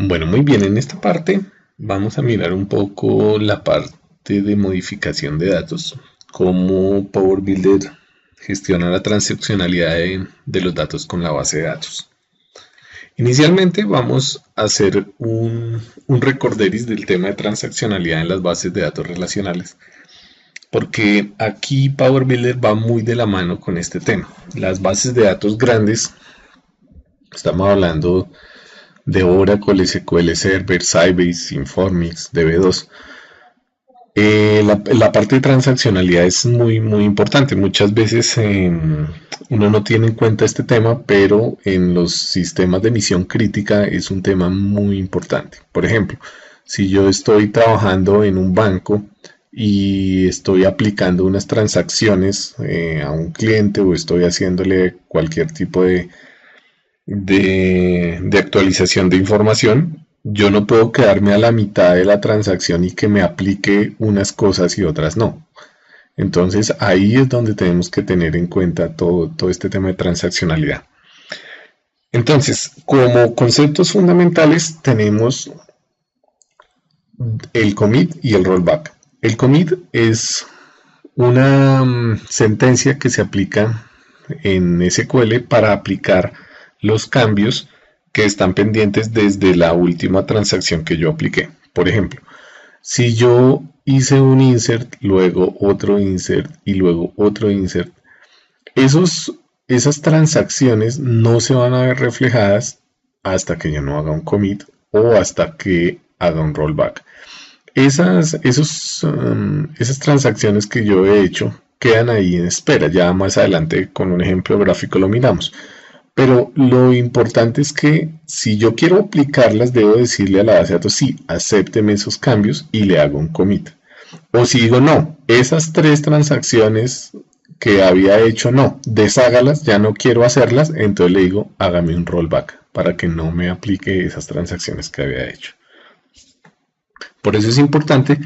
Bueno, muy bien, en esta parte vamos a mirar un poco la parte de modificación de datos, cómo Power Builder gestiona la transaccionalidad de los datos con la base de datos. Inicialmente vamos a hacer un recorderis del tema de transaccionalidad en las bases de datos relacionales, porque aquí Power Builder va muy de la mano con este tema. Las bases de datos grandes, estamos hablando de Oracle, SQL Server, Sybase, Informix, DB2. La parte de transaccionalidad es muy importante. Muchas veces uno no tiene en cuenta este tema, pero en los sistemas de misión crítica es un tema muy importante. Por ejemplo, si yo estoy trabajando en un banco y estoy aplicando unas transacciones a un cliente o estoy haciéndole cualquier tipo de actualización de información, yo no puedo quedarme a la mitad de la transacción y que me aplique unas cosas y otras no. Entonces ahí es donde tenemos que tener en cuenta todo este tema de transaccionalidad. Entonces, como conceptos fundamentales tenemos el commit y el rollback. El commit es una sentencia que se aplica en SQL para aplicar los cambios que están pendientes desde la última transacción que yo apliqué. Por ejemplo, si yo hice un insert, luego otro insert y luego otro insert, esas transacciones no se van a ver reflejadas hasta que yo no haga un commit o hasta que haga un rollback. Esas transacciones que yo he hecho quedan ahí en espera. Ya más adelante con un ejemplo gráfico lo miramos. Pero lo importante es que si yo quiero aplicarlas, debo decirle a la base de datos, sí, acépteme esos cambios y le hago un commit. O si digo, no, esas tres transacciones que había hecho, no, deshágalas, ya no quiero hacerlas, entonces le digo, hágame un rollback para que no me aplique esas transacciones que había hecho. Por eso es importante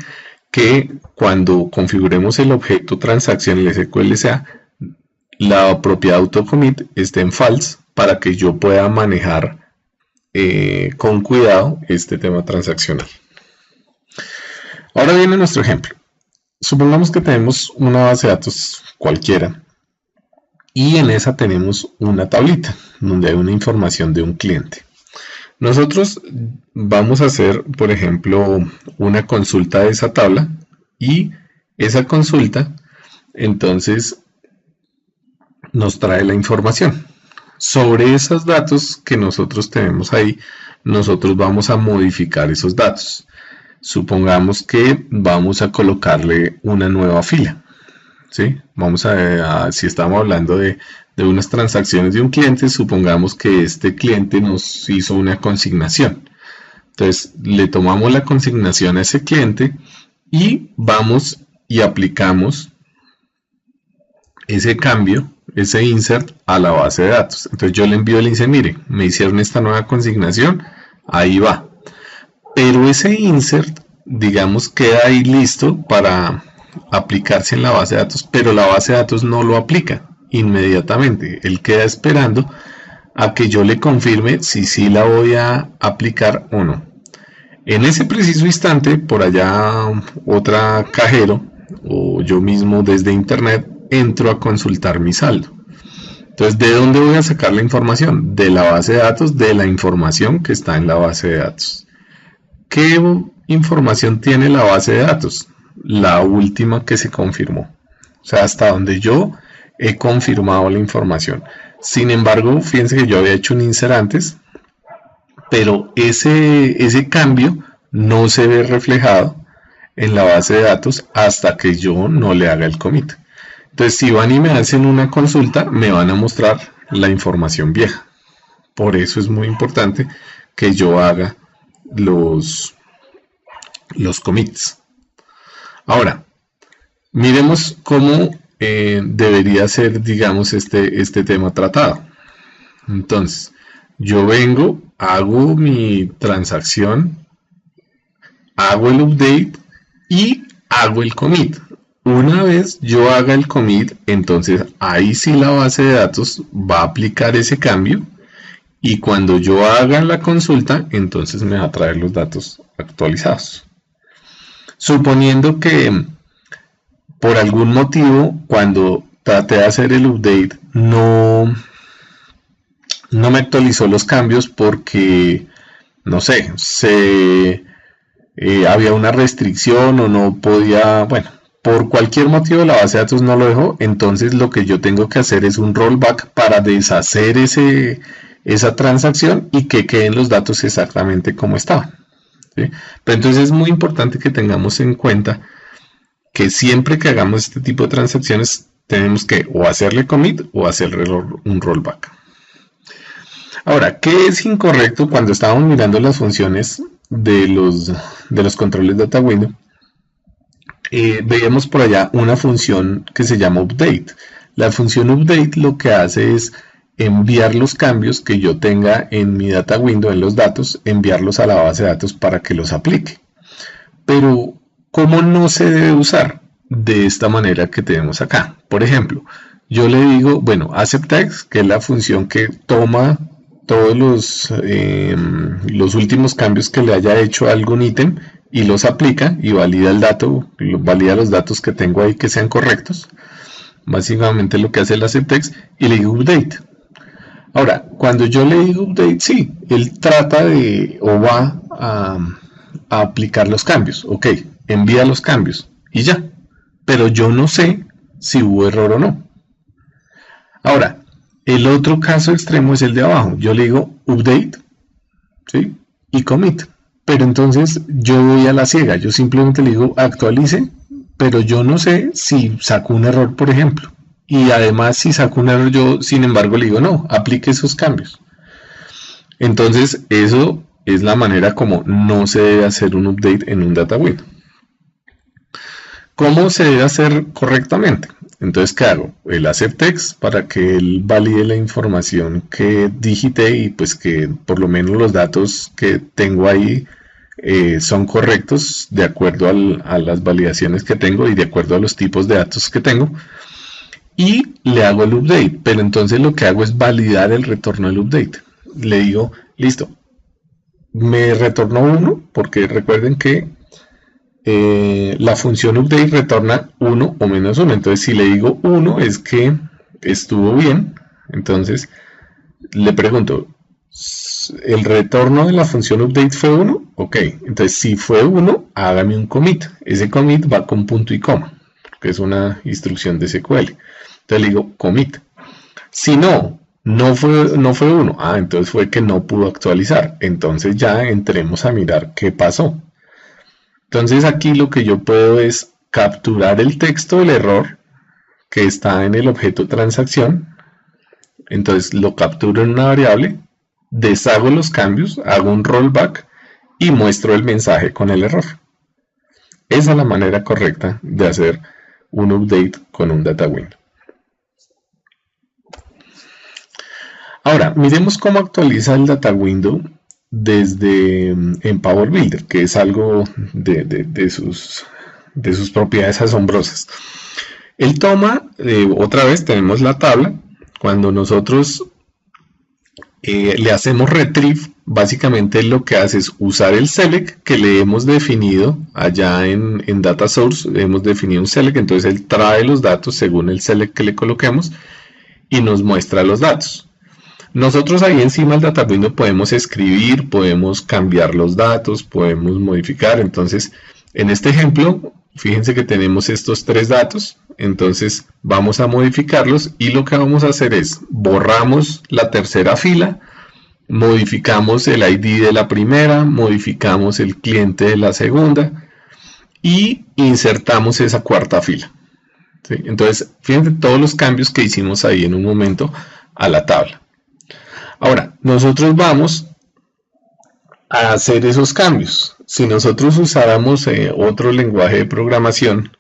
que cuando configuremos el objeto transacción en el SQL sea la propiedad autocommit esté en false para que yo pueda manejar con cuidado este tema transaccional. Ahora viene nuestro ejemplo. Supongamos que tenemos una base de datos cualquiera y en esa tenemos una tablita donde hay una información de un cliente. Nosotros vamos a hacer, por ejemplo, una consulta de esa tabla y esa consulta entonces nos trae la información. Sobre esos datos que nosotros tenemos ahí, nosotros vamos a modificar esos datos. Supongamos que vamos a colocarle una nueva fila. ¿Sí? Vamos si estamos hablando de unas transacciones de un cliente, supongamos que este cliente nos hizo una consignación. Entonces, le tomamos la consignación a ese cliente y vamos y aplicamos ese cambio, ese insert a la base de datos. Entonces yo le envío el insert, mire, me hicieron esta nueva consignación, ahí va. Pero ese insert, digamos, queda ahí listo para aplicarse en la base de datos, pero la base de datos no lo aplica inmediatamente. Él queda esperando a que yo le confirme si sí la voy a aplicar o no. En ese preciso instante, por allá otra cajero o yo mismo desde internet entro a consultar mi saldo. Entonces, ¿de dónde voy a sacar la información? De la base de datos, de la información que está en la base de datos. ¿Qué información tiene la base de datos? La última que se confirmó. O sea, hasta donde yo he confirmado la información. Sin embargo, fíjense que yo había hecho un insert antes, pero ese cambio no se ve reflejado en la base de datos hasta que yo no le haga el commit. Entonces, si van y me hacen una consulta, me van a mostrar la información vieja. Por eso es muy importante que yo haga los commits. Ahora, miremos cómo debería ser, digamos, este tema tratado. Entonces, yo vengo, hago mi transacción, hago el update y hago el commit. Una vez yo haga el commit, entonces ahí sí la base de datos va a aplicar ese cambio y cuando yo haga la consulta, entonces me va a traer los datos actualizados. Suponiendo que por algún motivo, cuando traté de hacer el update, no me actualizó los cambios porque, no sé, había una restricción o no podía, bueno, por cualquier motivo la base de datos no lo dejó, entonces lo que yo tengo que hacer es un rollback para deshacer esa transacción y que queden los datos exactamente como estaban, ¿sí? Pero entonces es muy importante que tengamos en cuenta que siempre que hagamos este tipo de transacciones tenemos que o hacerle commit o hacerle un rollback. Ahora, ¿qué es incorrecto cuando estábamos mirando las funciones de los controles data window? Veíamos por allá una función que se llama update. La función update lo que hace es enviar los cambios que yo tenga en mi data window, en los datos, enviarlos a la base de datos para que los aplique. Pero, ¿cómo no se debe usar? De esta manera que tenemos acá. Por ejemplo, yo le digo, bueno, acceptText, que es la función que toma todos los últimos cambios que le haya hecho a algún ítem y los aplica y valida el dato, valida los datos que tengo ahí que sean correctos. Básicamente lo que hace el acceptText, y le digo update. Ahora, cuando yo le digo update, sí, él trata de o va a aplicar los cambios. Ok, envía los cambios y ya. Pero yo no sé si hubo error o no. Ahora, el otro caso extremo es el de abajo. Yo le digo update, ¿sí? Y commit. Pero entonces yo voy a la ciega. Yo simplemente le digo actualice, pero yo no sé si sacó un error, por ejemplo. Y además, si sacó un error, yo sin embargo le digo no, aplique esos cambios. Entonces, eso es la manera como no se debe hacer un update en un data window. ¿Cómo se debe hacer correctamente? Entonces, ¿qué hago? El acceptText para que él valide la información que digité y pues que por lo menos los datos que tengo ahí son correctos de acuerdo a las validaciones que tengo y de acuerdo a los tipos de datos que tengo. Y le hago el update, pero entonces lo que hago es validar el retorno del update. Le digo, listo, me retornó 1, porque recuerden que la función update retorna 1 o menos 1. Entonces, si le digo 1 es que estuvo bien. Entonces, le pregunto, ¿el retorno de la función update fue 1? Ok, entonces si fue 1, hágame un commit. Ese commit va con punto y coma, que es una instrucción de SQL. Entonces le digo commit. Si no fue 1, entonces fue que no pudo actualizar. Entonces ya entremos a mirar qué pasó. Entonces aquí lo que yo puedo es capturar el texto del error que está en el objeto transacción. Entonces lo capturo en una variable, deshago los cambios, hago un rollback y muestro el mensaje con el error. Esa es la manera correcta de hacer un update con un data window. Ahora, miremos cómo actualiza el data window desde en Power Builder, que es algo de sus propiedades asombrosas. Él toma, otra vez tenemos la tabla. Cuando nosotros le hacemos retrieve, básicamente lo que hace es usar el select que le hemos definido allá en data source. Le hemos definido un select, entonces él trae los datos según el select que le coloquemos y nos muestra los datos. Nosotros ahí encima del data window podemos escribir, podemos cambiar los datos, podemos modificar. Entonces, en este ejemplo, fíjense que tenemos estos 3 datos. Entonces, vamos a modificarlos y lo que vamos a hacer es borramos la tercera fila, modificamos el ID de la primera, modificamos el cliente de la segunda y insertamos esa cuarta fila. ¿Sí? Entonces, fíjense todos los cambios que hicimos ahí en un momento a la tabla. Ahora, nosotros vamos a hacer esos cambios. Si nosotros usáramos otro lenguaje de programación,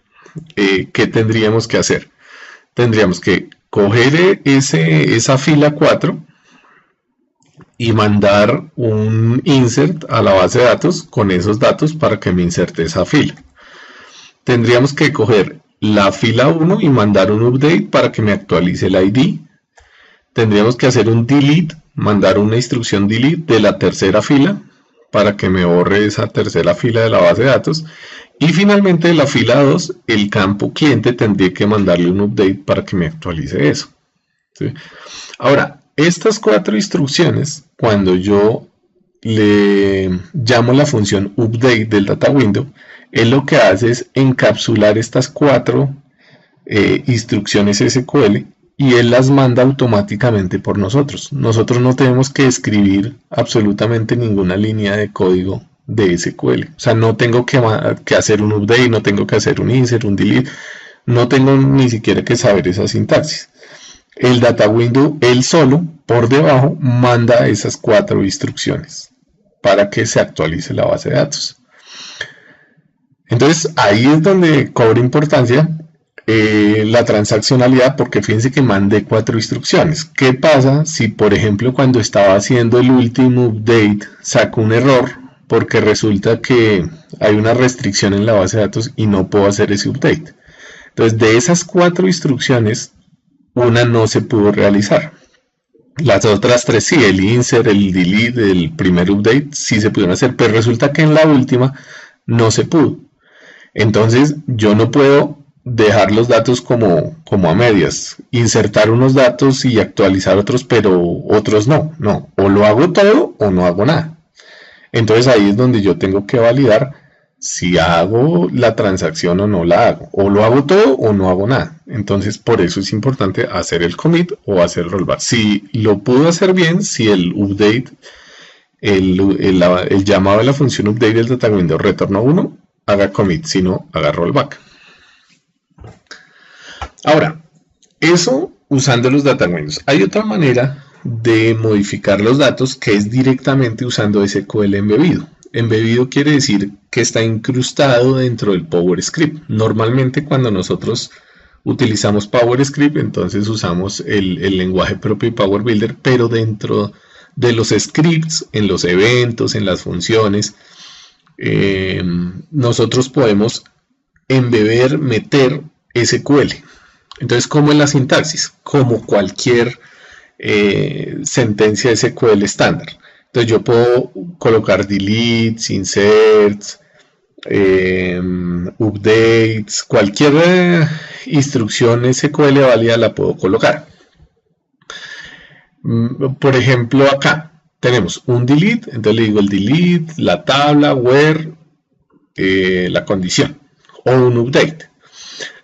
¿qué tendríamos que hacer? Tendríamos que coger esa fila 4 y mandar un insert a la base de datos con esos datos para que me inserte esa fila. Tendríamos que coger la fila 1 y mandar un update para que me actualice el ID. tendríamos que hacer un delete, mandar una instrucción delete de la tercera fila para que me borre esa tercera fila de la base de datos. Y finalmente de la fila 2, el campo cliente tendría que mandarle un update para que me actualice eso. ¿Sí? Ahora, estas 4 instrucciones, cuando yo le llamo la función update del data window, él lo que hace es encapsular estas 4 instrucciones SQL y él las manda automáticamente por nosotros. Nosotros no tenemos que escribir absolutamente ninguna línea de código de SQL. O sea, no tengo que hacer un update, no tengo que hacer un insert, un delete, no tengo ni siquiera que saber esa sintaxis. El data window, él solo, por debajo, manda esas 4 instrucciones para que se actualice la base de datos. Entonces, ahí es donde cobra importancia la transaccionalidad, porque fíjense que mandé 4 instrucciones. ¿Qué pasa si, por ejemplo, cuando estaba haciendo el último update, saco un error porque resulta que hay una restricción en la base de datos y no puedo hacer ese update? Entonces, de esas 4 instrucciones, una no se pudo realizar. Las otras 3 sí, el insert, el delete, el primer update, sí se pudieron hacer, pero resulta que en la última no se pudo. Entonces, yo no puedo dejar los datos como a medias, insertar unos datos y actualizar otros, pero otros no. O lo hago todo o no hago nada. Entonces ahí es donde yo tengo que validar si hago la transacción o no la hago, o lo hago todo o no hago nada. Entonces por eso es importante hacer el commit o hacer el rollback. Si lo pudo hacer bien, si el update, el llamado de la función update del data window retornó 1, haga commit, si no, haga rollback. Ahora, eso usando los data windows. Hay otra manera de modificar los datos que es directamente usando SQL embebido. Embebido quiere decir que está incrustado dentro del PowerScript. Normalmente cuando nosotros utilizamos PowerScript, entonces usamos el lenguaje propio de Power Builder, pero dentro de los scripts, en los eventos, en las funciones, nosotros podemos embeber, meter SQL. Entonces, ¿cómo es la sintaxis? Como cualquier sentencia SQL estándar. Entonces yo puedo colocar deletes, inserts, updates, cualquier instrucción SQL válida la puedo colocar. Por ejemplo, acá tenemos un delete, entonces le digo el delete, la tabla, where, la condición, o un update.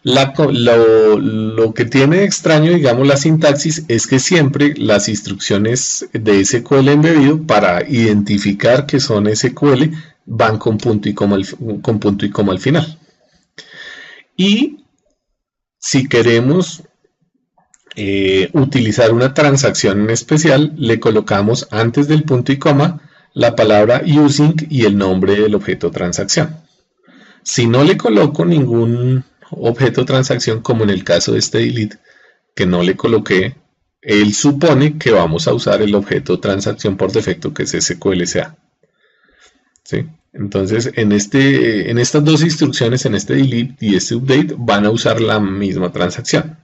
Lo que tiene extraño, digamos, la sintaxis es que siempre las instrucciones de SQL embebido para identificar que son SQL van con punto y coma al final. Y si queremos utilizar una transacción en especial, le colocamos antes del punto y coma la palabra using y el nombre del objeto transacción. Si no le coloco ningún objeto transacción, como en el caso de este delete que no le coloqué, él supone que vamos a usar el objeto transacción por defecto, que es SQLCA. ¿Sí? Entonces en estas 2 instrucciones, en este delete y este update, van a usar la misma transacción,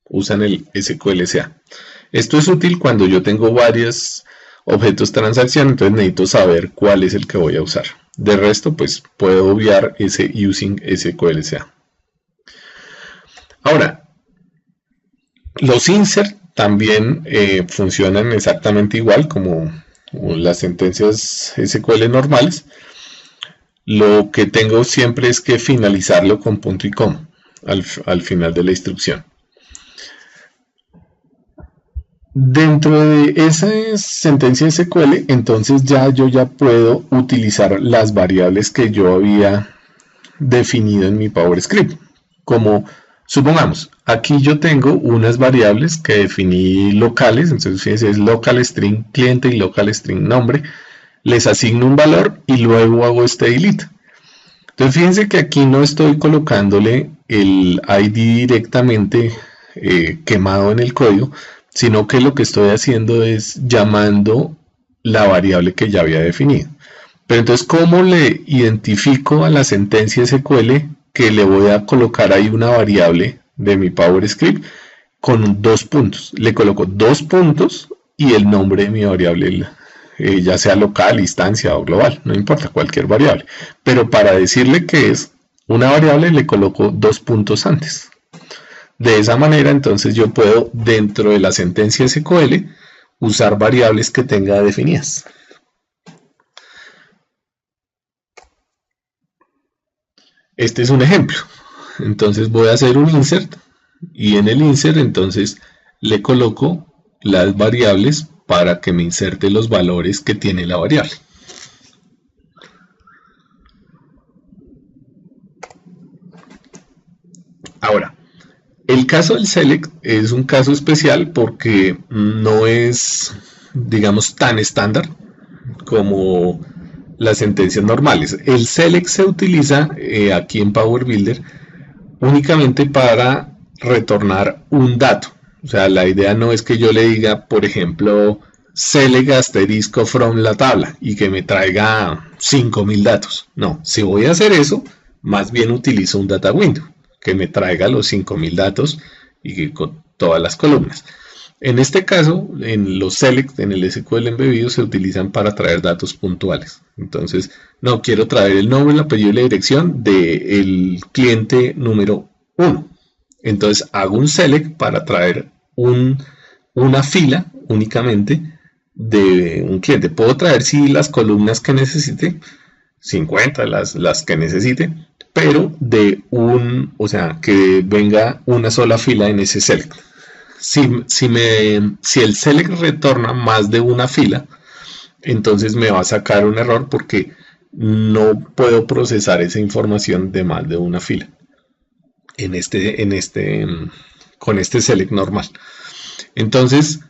usan el SQLCA. Esto es útil cuando yo tengo varios objetos transacción, entonces necesito saber cuál es el que voy a usar. De resto, pues puedo obviar ese using SQLCA. Ahora, los insert también funcionan exactamente igual como las sentencias SQL normales. Lo que tengo siempre es que finalizarlo con punto y coma al final de la instrucción. Dentro de esa sentencia SQL, entonces yo ya puedo utilizar las variables que yo había definido en mi PowerScript. Como, supongamos, aquí yo tengo unas variables que definí locales, entonces fíjense, es local string cliente y local string nombre. Les asigno un valor y luego hago este delete. Entonces fíjense que aquí no estoy colocándole el ID directamente quemado en el código, sino que lo que estoy haciendo es llamando la variable que ya había definido. Pero entonces, ¿cómo le identifico a la sentencia SQL que le voy a colocar ahí una variable de mi PowerScript con 2 puntos. Le coloco 2 puntos y el nombre de mi variable, ya sea local, instancia o global, no importa, cualquier variable. Pero para decirle que es una variable le coloco 2 puntos antes. De esa manera entonces yo puedo dentro de la sentencia SQL usar variables que tenga definidas. Este es un ejemplo. Entonces voy a hacer un insert y en el insert entonces le coloco las variables para que me inserte los valores que tiene la variable. Ahora, el caso del select es un caso especial porque no es, digamos, tan estándar como las sentencias normales. El select se utiliza aquí en Power Builder únicamente para retornar un dato. O sea, la idea no es que yo le diga, por ejemplo, select asterisco from la tabla y que me traiga 5000 datos. No, si voy a hacer eso, más bien utilizo un data window que me traiga los 5000 datos y que con todas las columnas. En este caso, en los select, en el SQL embebido, se utilizan para traer datos puntuales. Entonces, no quiero traer el nombre, el apellido y la dirección del cliente número 1. Entonces, hago un select para traer una fila únicamente de un cliente. Puedo traer, sí, las columnas que necesite, 50, las que necesite, pero o sea, que venga una sola fila en ese select. Si el select retorna más de una fila, entonces me va a sacar un error porque no puedo procesar esa información de más de una fila con este select normal. Entonces,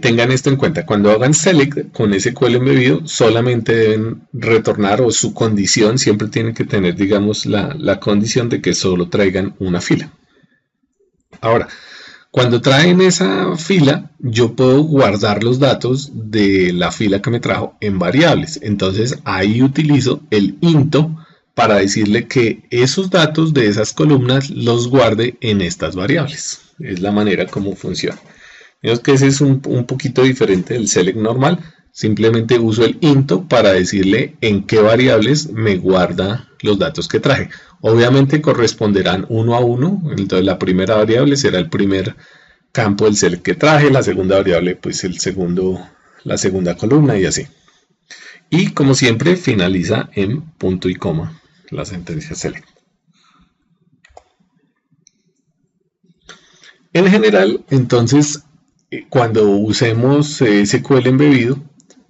tengan esto en cuenta. Cuando hagan select con SQL embebido, solamente deben retornar, o su condición siempre tiene que tener, digamos, la condición de que solo traigan una fila. Ahora, cuando traen esa fila, yo puedo guardar los datos de la fila que me trajo en variables. Entonces, ahí utilizo el into para decirle que esos datos de esas columnas los guarde en estas variables. Es la manera como funciona. Vemos que ese es un poquito diferente del select normal. Simplemente uso el into para decirle en qué variables me guarda los datos que traje. Obviamente corresponderán uno a uno. Entonces la primera variable será el primer campo del select que traje. La segunda variable, pues la segunda columna y así. Y como siempre finaliza en punto y coma la sentencia select. En general, entonces, cuando usemos SQL embebido,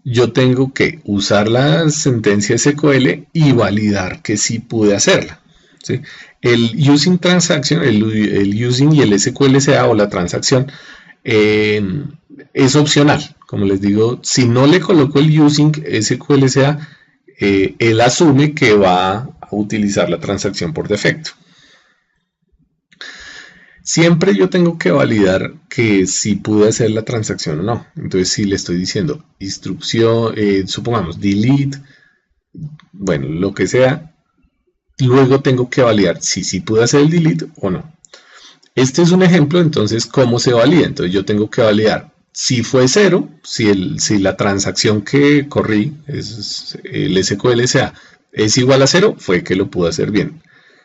yo tengo que usar la sentencia SQL y validar que sí pude hacerla, ¿sí? El using transaction, el using y el SQLCA o la transacción es opcional. Como les digo, si no le coloco el using SQLCA, él asume que va a utilizar la transacción por defecto. Siempre yo tengo que validar que si pude hacer la transacción o no. Entonces, si le estoy diciendo instrucción, supongamos delete, bueno, lo que sea, luego tengo que validar si pude hacer el delete o no. Este es un ejemplo, entonces, ¿cómo se valida? Entonces, yo tengo que validar si fue 0, si la transacción que corrí, el SQLCA, es igual a 0, fue que lo pude hacer bien.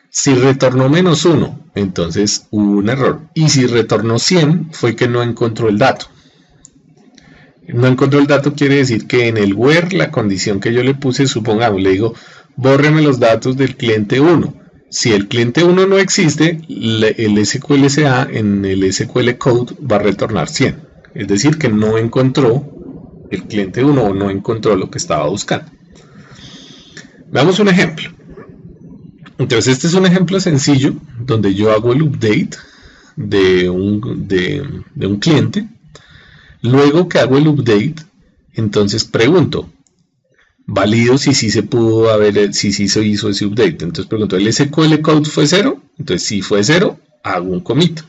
Si retornó -1, entonces hubo un error. Y si retornó 100, fue que no encontró el dato. No encontró el dato quiere decir que en el where, la condición que yo le puse, supongamos, le digo, bórreme los datos del cliente 1. Si el cliente 1 no existe, el SQLCA en el SQL Code va a retornar 100. Es decir, que no encontró el cliente 1 o no encontró lo que estaba buscando. Veamos un ejemplo. Entonces este es un ejemplo sencillo donde yo hago el update de un cliente. Luego que hago el update, entonces pregunto, valido si sí se pudo haber, si sí se hizo ese update. Entonces pregunto, ¿el SQL code fue 0? Entonces si fue 0, hago un commit.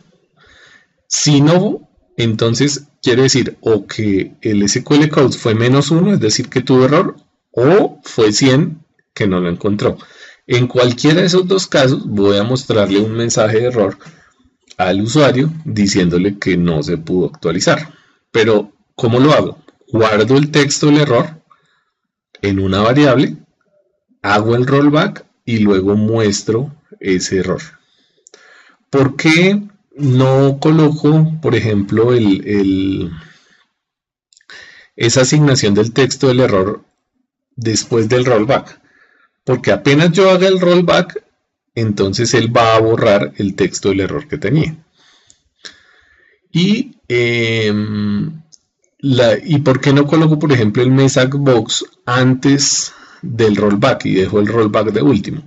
Si no, entonces quiere decir o que el SQL code fue -1, es decir que tuvo error, o fue 100 que no lo encontró. En cualquiera de esos dos casos voy a mostrarle un mensaje de error al usuario diciéndole que no se pudo actualizar. Pero, ¿cómo lo hago? Guardo el texto del error en una variable, hago el rollback y luego muestro ese error. ¿Por qué no coloco, por ejemplo, esa asignación del texto del error después del rollback? Porque apenas yo haga el rollback, entonces él va a borrar el texto del error que tenía. ¿Y por qué no coloco, por ejemplo, el message box antes del rollback y dejo el rollback de último?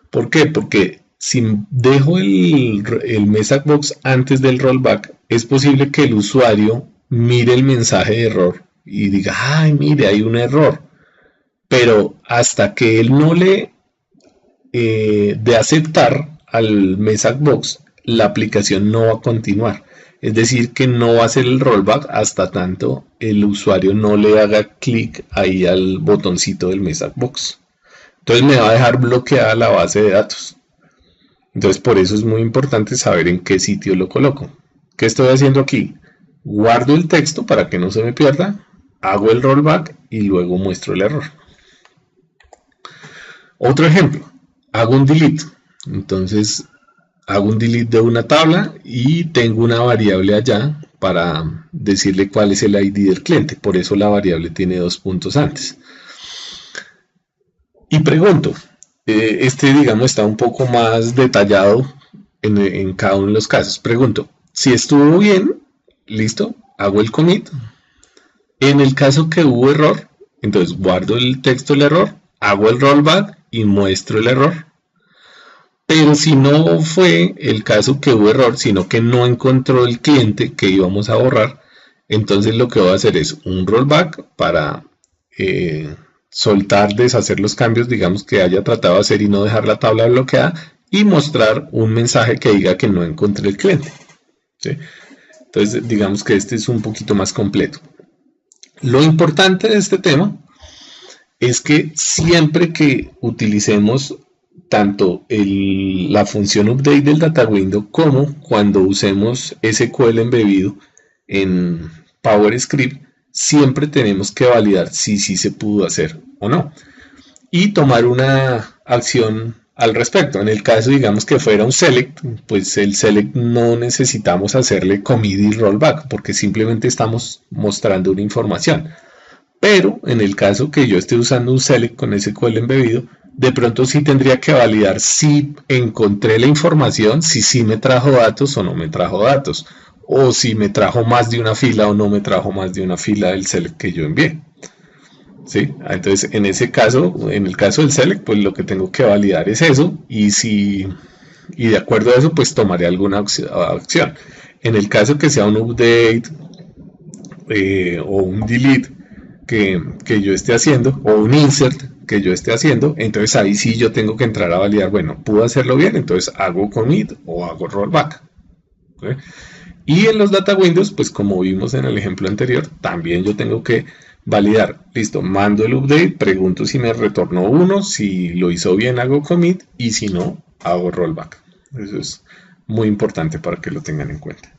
¿Por qué? Porque si dejo el message box antes del rollback, es posible que el usuario mire el mensaje de error y diga, ay, mire, hay un error. Pero hasta que él no le dé aceptar al message box, la aplicación no va a continuar. Es decir, que no va a hacer el rollback hasta tanto el usuario no le haga clic ahí al botoncito del message box. Entonces me va a dejar bloqueada la base de datos. Entonces por eso es muy importante saber en qué sitio lo coloco. ¿Qué estoy haciendo aquí? Guardo el texto para que no se me pierda, hago el rollback y luego muestro el error. Otro ejemplo, hago un delete. Entonces hago un delete de una tabla y tengo una variable allá para decirle cuál es el ID del cliente. Por eso la variable tiene 2 puntos antes. Y pregunto, digamos está un poco más detallado en cada uno de los casos. Pregunto, si estuvo bien, listo, hago el commit. En el caso que hubo error, entonces guardo el texto del error, hago el rollback y muestro el error. Pero si no fue el caso que hubo error, sino que no encontró el cliente que íbamos a borrar, entonces lo que voy a hacer es un rollback para soltar, deshacer los cambios, digamos, que haya tratado de hacer y no dejar la tabla bloqueada, y mostrar un mensaje que diga que no encontré el cliente. ¿Sí? Entonces, digamos que este es un poquito más completo. Lo importante de este tema es que siempre que utilicemos tanto la función update del data window como cuando usemos SQL embebido en PowerScript, siempre tenemos que validar si sí se pudo hacer o no y tomar una acción al respecto. En el caso, digamos que fuera un select, pues el select no necesitamos hacerle commit y rollback porque simplemente estamos mostrando una información. Pero en el caso que yo esté usando un select con SQL embebido, de pronto sí tendría que validar si encontré la información, si sí me trajo datos o no me trajo datos, o si me trajo más de una fila o no me trajo más de una fila del select que yo envié. ¿Sí? Entonces, en ese caso, en el caso del select, pues lo que tengo que validar es eso, y de acuerdo a eso, pues tomaré alguna acción. En el caso que sea un update o un delete que yo esté haciendo, o un insert que yo esté haciendo, entonces ahí sí yo tengo que entrar a validar, bueno, pude hacerlo bien, entonces hago commit o hago rollback. ¿Sí? Y en los data windows, pues como vimos en el ejemplo anterior, también yo tengo que validar, listo, mando el update, pregunto si me retornó 1, si lo hizo bien hago commit y si no, hago rollback. Eso es muy importante para que lo tengan en cuenta.